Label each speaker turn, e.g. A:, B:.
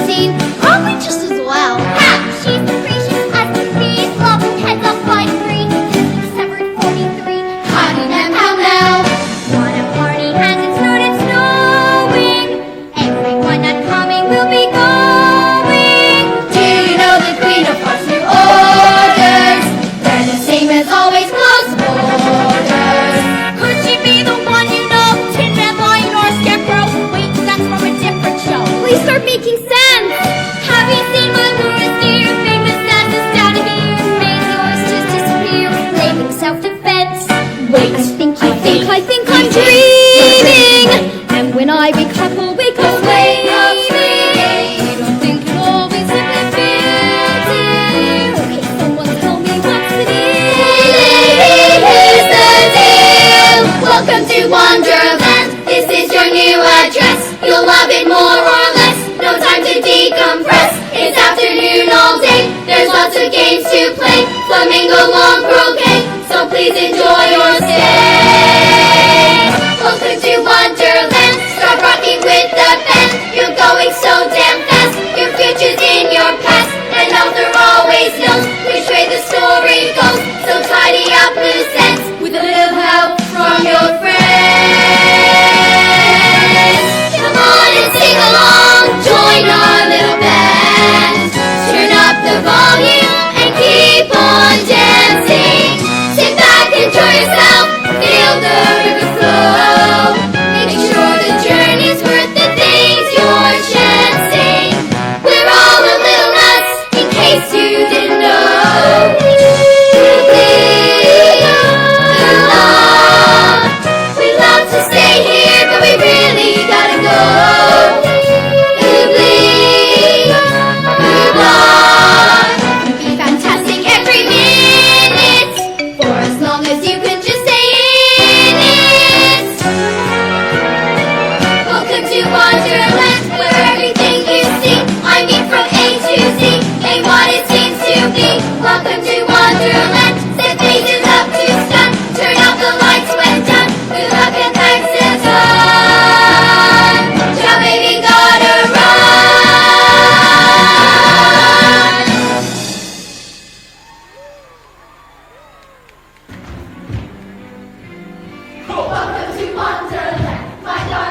A: seen. Probably just as well. Ha! She's capricious as the trees. Loving heads up like three. Severed 43. Honey, how now? What a party has it started snowing. Everyone not coming will be going. Do you know the Queen of Hearts new orders? They're the same as always, close orders. Could she be the one you know? Tin Man, Lion, or Scarecrow? Wait, that's from a different show. Please start making sense. Have you seen my Laura's dear? Famous as a stat here. Made yours just disappear. Blaming self-defense. Wait, I think I'm dreaming. And when I wake up, I'll wake up screaming. You don't think it always simply feels it? Okay, someone tell me what's the deal? Here's the deal. Welcome to Wonderland. This is your new address. You'll love it more or less. No time to decompress. It's afternoon all day. There's lots of games to play. Flamingo, long croquet. So please enjoy your stay. Welcome to Wonderland. Start rocking with the band. You're going so damn fast. Your future's in your past. And author always knows which way the story goes. So tidy up loose ends with a little help from your friends. Come on and sing along. Join our little band. Turn up the volume and keep on dancing. Sit back, enjoy yourself. Feel the river flow. Make sure the journey's worth the things you're chancing. We're all a little nuts, in case you didn't know. We love to stay here, but we really gotta go. It'll be fantastic every minute, for as long as you can just stay in it. Welcome to Wonderland, where everything you see, I mean from A to Z, ain't what it seems to be. Welcome to Wonderland, set faces up to stun, turn out the lights when done, good luck and thanks a ton. Ciao baby, gotta run. Welcome to Wonderland, my darling.